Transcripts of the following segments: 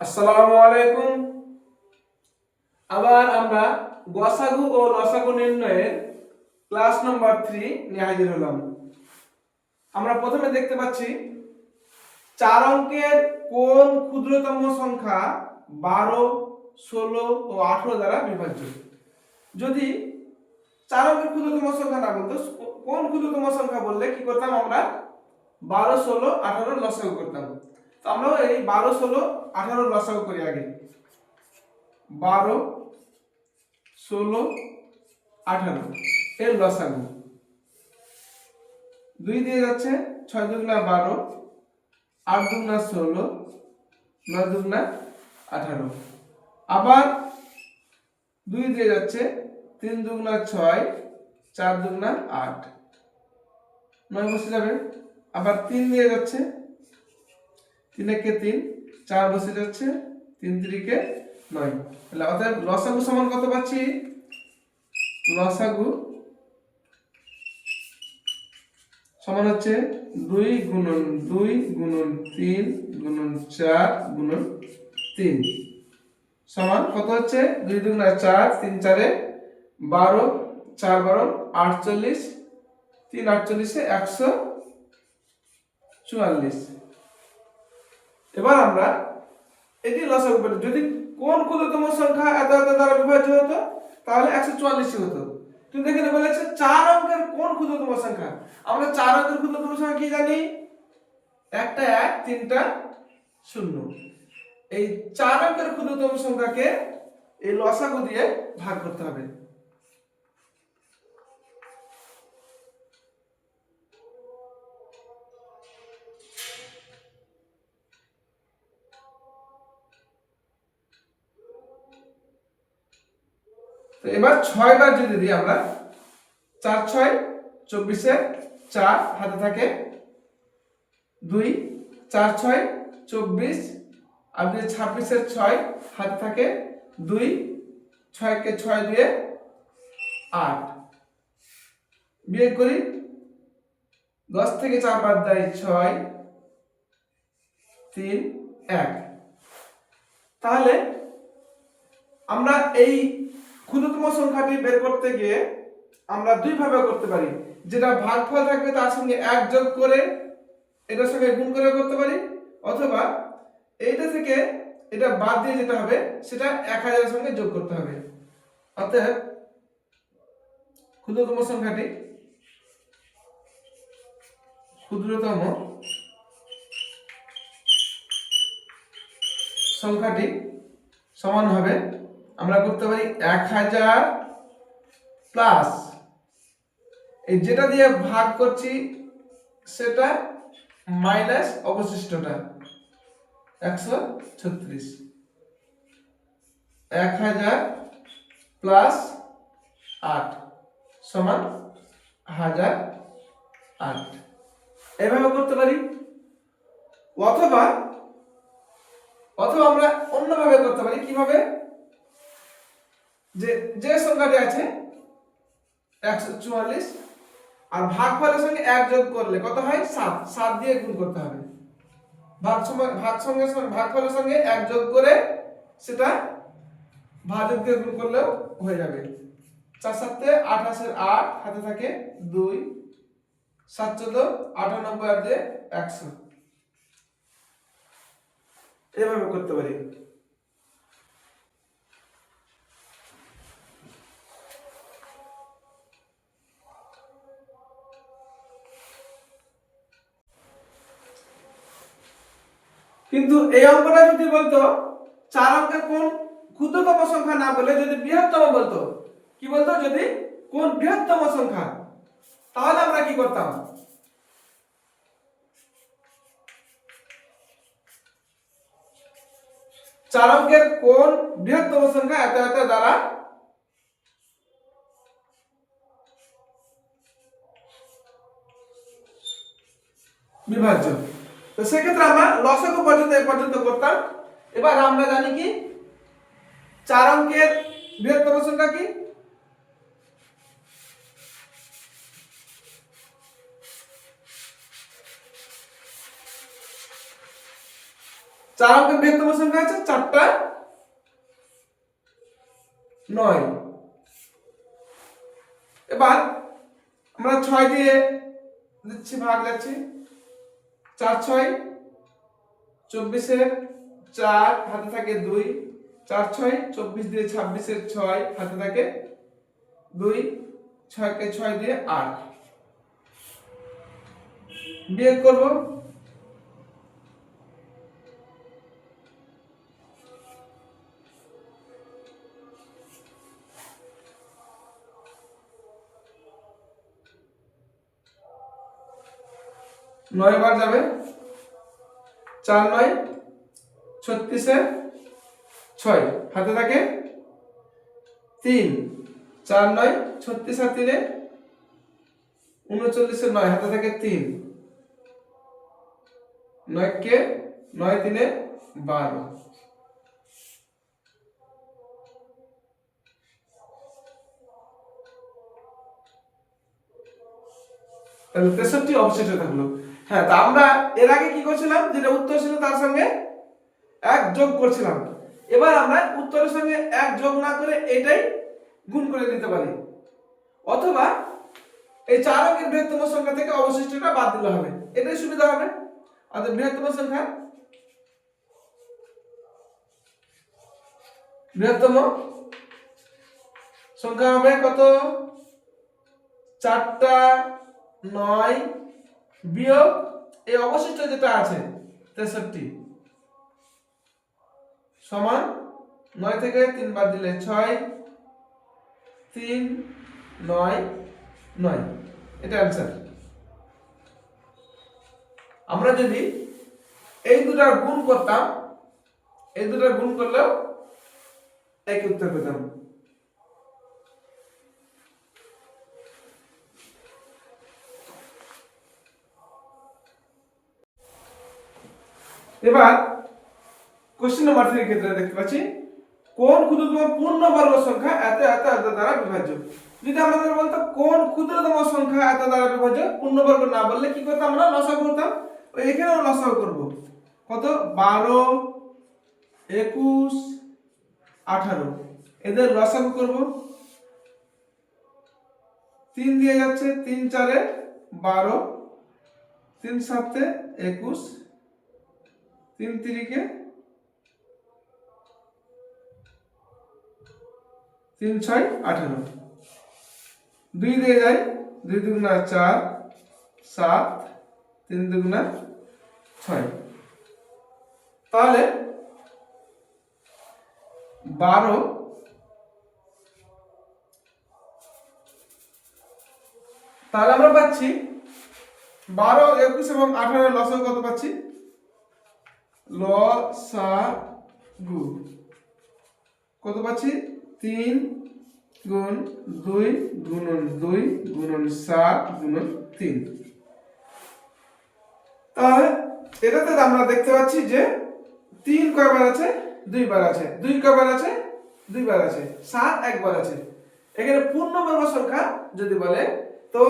আসসালামু আলাইকুম। আবার আমরা গসাগু ও লসাগু নির্ণয়ের ক্লাস নাম্বার 3 নিয়ে হাজির হলাম। আমরা প্রথমে দেখতে পাচ্ছি 4 অঙ্কের কোন ক্ষুদ্রতম সংখ্যা 12, 16 ও 18 দ্বারা বিভাজ্য। যদি 4 অঙ্কের ক্ষুদ্রতম সংখ্যা না বলতো, কোন ক্ষুদ্রতম সংখ্যা বললে কি করতাম আমরা? 12, 16, 18 লসাগু করতাম। তো আমরা এই 12, 16, 18 লসাগু করি আগে। 12, 16, 18 এর লসাগু 2 দিয়ে যাচ্ছে, 6 দুগুণা 12, 8 দুগুণা 16, 9 দুগুণা 18। আবার 2 দিয়ে যাচ্ছে, 3 দুগুণা 6, 4 দুগুণা 8, 9 বসে যাবে। আবার 3 দিয়ে যাচ্ছে, 3 একে 3, 4 বসে যাচ্ছে, 3 3 9। তাহলে অতএব লসাগু সমান কত পাচ্ছি? লসাগু সমান হচ্ছে 2 গুণন 2 গুণন 3 গুণন 4 গুণন 3 সমান কত হচ্ছে? 2 দুগুণা 4, 3 4 12, 4 12 48, 3 48 144। এবার আমরা এটি লসাগু পেলাম। যদি কোন ক্ষুদ্রতম সংখ্যা এত এত দ্বারা বিভাজ্য হতো তাহলে 144 হতো। কিন্তু এখানে বলেছে 4 অঙ্কের কোন ক্ষুদ্রতম সংখ্যা। আমরা 4 অঙ্কের ক্ষুদ্রতম সংখ্যা কি জানি? একটা 1, তিনটা 0। এই 4 অঙ্কের ক্ষুদ্রতম সংখ্যাকে এই লসাগু দিয়ে ভাগ করতে হবে। তো এবার 6 বার যদি দিই আমরা, 4 6 24 4 হাতে থাকে 2, 4 6 24, আর 26 6 হাতে থাকে 2, 6 কে 6 দিয়ে 8, বিয়োগ করি। 10 থেকে 4 বাদ দেয় 6, 3 1। তাহলে আমরা এই ক্ষুদ্রতম সংখ্যাটি বের করতে গিয়ে আমরা দুই ভাবে করতে পারি। যেটা ভাগফল থাকবে তার সঙ্গে 1 যোগ করে এটার সঙ্গে গুণ করে করতে পারি, অথবা এইটা থেকে এটা বাদ দিয়ে যেটা হবে সেটা 1000 এর সঙ্গে যোগ করতে হবে। অতএব ক্ষুদ্রতম সংখ্যাটি সমান হবে, আমরা করতে পারি 1000 প্লাস এই যেটা দিয়ে ভাগ করছি সেটা মাইনাস অবশিষ্টটা 136। 1000 প্লাস 8 সমান 1008। এভাবে করতে পারি, অথবা আমরা অন্যভাবে করতে পারি। কিভাবে? যে সংখ্যাটি আছে 144 আর ভাগফলের সঙ্গে 1 যোগ করলে কত হয়? 7। 7 দিয়ে গুণ করতে হবে। ভাগফলের সঙ্গে 1 যোগ করে সেটা ভাজক দিয়ে গুণ করলেও হয়ে যাবে। 4 7 28 এর 8 হাতে থাকে 2, 7 14 98 আর দিয়ে 100। এভাবে করতে পারি। কিন্তু এই অঙ্কটা যদি বলতো 4 অঙ্কের কোন ক্ষুদ্রতম সংখ্যা না বলে যদি বৃহত্তম বলতো, কি বলতো? যদি কোন বৃহত্তম সংখ্যা, তাহলে আমরা কি করতাম? 4 অঙ্কের কোন বৃহত্তম সংখ্যা এত এত দ্বারা বিভাজ্য। তো সেক্ষেত্রে আমরা লসাগু পর্যন্ত এই পর্যন্ত করতাম। এবার আমরা জানি কি 4 অঙ্কের বৃহত্তম সংখ্যা কি? চার অঙ্কের বৃহত্তম সংখ্যা আছে 4টা 9। এবার আমরা 6 দিয়ে দিচ্ছি, ভাগ যাচ্ছি। 4 6 24 এর 4 হাতে থাকে 2, 4 6 24 দিয়ে 26 এর 6 হাতে থাকে 2, 6 কে 6 দিয়ে 8 বিয়োগ করব। নয় বার যাবে, 4 9 36 এর 6 হাতে থাকে 3, 4 9 36 আর 3 39 এর 9 হাতে থাকে 3, 9 কে 9 3 12। তাহলে 63 অবশিষ্ট থাকলো। হ্যাঁ, তা আমরা এর আগে কি করছিলাম, যেটা উত্তর ছিল তার সঙ্গে 1 যোগ করছিলাম। এবার আমরা উত্তরের সঙ্গে 1 যোগ না করে এটাই গুণ করে দিতে পারি, অথবা এই 4 অঙ্কের বৃহত্তম সংখ্যা থেকে অবশিষ্টটা বাদ দিলে হবে, এটাই সুবিধা হবে। অর্থাৎ বৃহত্তম সংখ্যা হবে কত, 4টা 9 বিয়োগ এই অবশিষ্ট যেটা আছে 63 সমান 9 থেকে 3 বাদ দিলে 6 3 9 9, এটা आंसर। আমরা যদি এই দুটার গুণ করতাম, এই দুটার গুণ করলেও একই উত্তর পেতাম। এবার কোশ্চেন নাম্বার 3 এর ক্ষেত্রে দেখতে পাচ্ছি কোন ক্ষুদ্রতম পূর্ণবর্গ সংখ্যা এত এত এত দ্বারা বিভাজ্য। যদি আমাদের বলতো কোন ক্ষুদ্রতম সংখ্যা এত দ্বারা বিভাজ্য, পূর্ণবর্গ না বললে কি করতাম, আমরা লসাগু করতাম। ওই এখানেও লসাগু করব, কত 12 21 18, এদের লসাগু করব। 3 দিয়ে যাচ্ছে, 3 4 12, 3 7 21, 3 3 3 6 18, 2 দিয়ে যায়, 2 দুগুণা 4 7, 3 দুগুণা 6। তাহলে 12 তাহলে আমরা পাচ্ছি 12 21 এবং 18 এর লসাগু কত পাচ্ছি, লসাগু কত পাচ্ছি, 3 গুণ 2 গুণন 2 গুণন 7 গুণন 3। তাহলে এটাতে আমরা দেখতে পাচ্ছি যে 3 কয়বার আছে, 2 বার আছে, 2 কয়বার আছে, 2 বার আছে, 7 একবার আছে। এখানে পূর্ণবর্গ সংখ্যা যদি বলে তো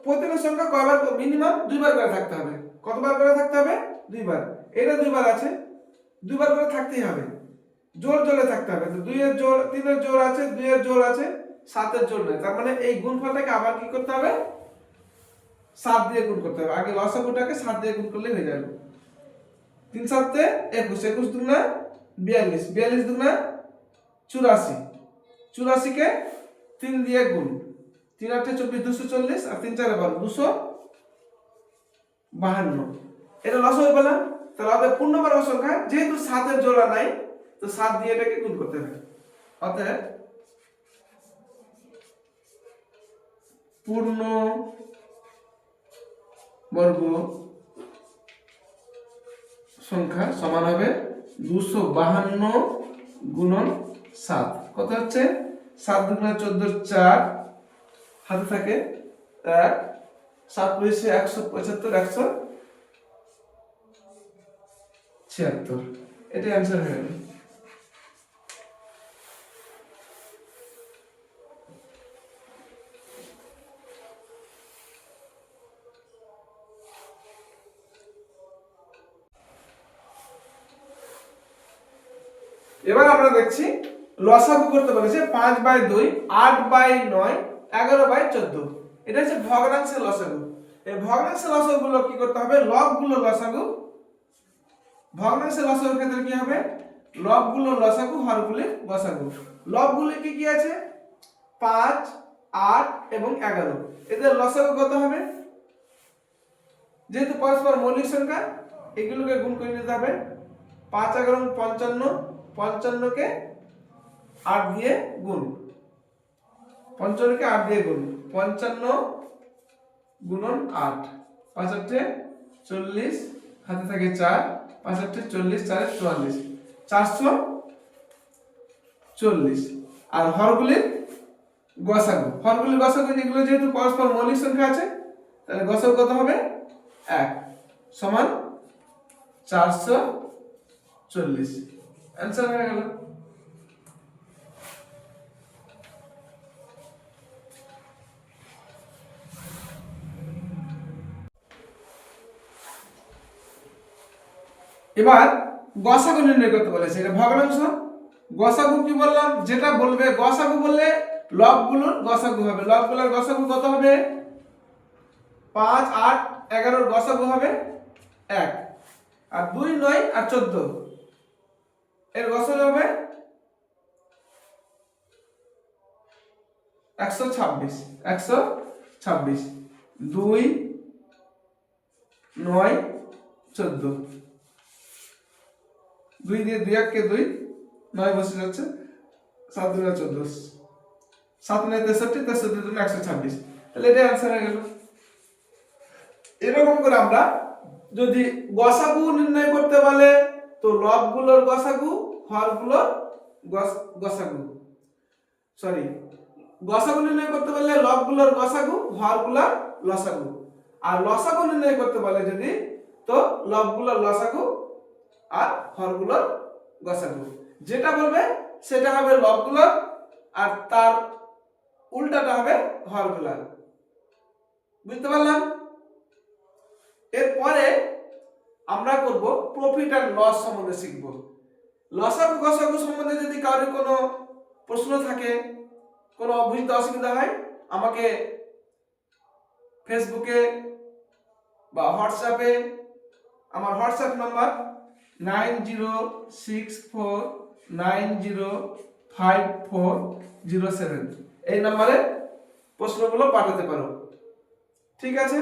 প্রতিটা সংখ্যা কয়বার, মিনিমাম 2 বার করে থাকতে হবে। কতবার করে থাকতে হবে, 2 বার। এটা 2 বার আছে, 2 বার করে থাকতেই হবে, জোর জোরে থাকতে হবে। তো 2 এর জোর, 3 এর জোর আছে, 2 এর জোর আছে, 7 এর জোর নেই। তার মানে এই গুণফলটাকে আবার কি করতে হবে, 7 দিয়ে গুণ করতে হবে। আগে লসাগুটাকে 7 দিয়ে গুণ করলে হয়ে যাবে। 3 7 21, 21 দুগুণা 42, 42 দুগুণা 84, 84 কে 3 দিয়ে গুণ, 3 8 24, 240 আর 3 4 12, 252। এটা লসাগু পেলাম। তাহলে আমাদের পূর্ণবর্গ সংখ্যা যেহেতু 7 এর জোড়া নাই, তো 7 দিয়ে এটাকে গুণ করতে হবে। অতএব পূর্ণ বর্গ সংখ্যা সমান হবে 252 গুণন 7। কত হচ্ছে, 7 দুগুণা 14, 4 হাতে থাকে 1, 7 পয়সে 175, 176। এটাই आंसर হয়ে গেল। এবার আমরা দেখছি লসাগু করতে বলেছে 5/2, 8/9, 11/14। এটা হচ্ছে ভগ্নাংশের লসাগু। এই ভগ্নাংশের লসাগুগুলো কি করতে হবে, লবগুলো লসাগু, ভগ্নাংশের লসাগুর ক্ষেত্রে কি হবে, লবগুলো লসাগু হরগুলির গসাগু। লবগুলি কি কি আছে, 5, 8 এবং 11। এদের লসাগু কত হবে, যেহেতু পরস্পর মৌলিক সংখ্যা এগুলোকে গুণ করে নিতে হবে। 5 11 55, 55 কে 8 দিয়ে গুণ, 55 কে 8 দিয়ে গুণ, 55 গুণন 8, 5 8 40, হাতে থাকে 4, 5 8 40, 4 44, 440। আর হরগুলির গসাগু, হরগুলির গসাগু যেগুলো যেহেতু পরস্পর মৌলিক সংখ্যা আছে, তাহলে গসাগু কত হবে, 1 সমান 440। অ্যান্সার হয়ে গেল। এবার গসাগু নির্ণয় করতে বলেছে, এটা ভগ্নাংশ। গসাগু কি বললাম, যেটা বলবে গসাগু বললে লবগুলোর গসাগু হবে। লবগুলোর গসাগু কত হবে, 5 8 11 গসাগু হবে 1, আর 2 9 আর 14 এর গসাগু হবে 126। 126, 2 9 14, 2 দিয়ে 2 1 কে 2, 9 বসে যাচ্ছে, 7 2 14, 7 9 63, 63 2 126। তাহলে এটা आंसर হয়ে গেল। এরকম করে আমরা যদি গসাগু নির্ণয় করতে বলে তো লবগুলোর গসাগু, হরগুলোর গসাগু, সরি, গসাগু নির্ণয় করতে বলে লবগুলোর গসাগু, হরগুলোর লসাগু। আর লসাগু নির্ণয় করতে বলে যদি, তো লবগুলোর লসাগু আর হরগুলোর গসাগু। যেটা বলবে সেটা হবে লবগুলোর, আর তার উল্টাটা হবে হরগুলোর। বুঝতে পারলাম? এরপরে আমরা করব প্রফিট এন্ড লস সম্বন্ধে শিখব। লসাগু গসাগু সম্বন্ধে যদি কারোর কোনো প্রশ্ন থাকে, কোনো বুঝতে অসুবিধা হয়, আমাকে ফেসবুকে বা হোয়াটসঅ্যাপে, আমার হোয়াটসঅ্যাপ নাম্বার 9064905407, এই নম্বরে প্রশ্নগুলো পাঠাতে পারো। ঠিক আছে।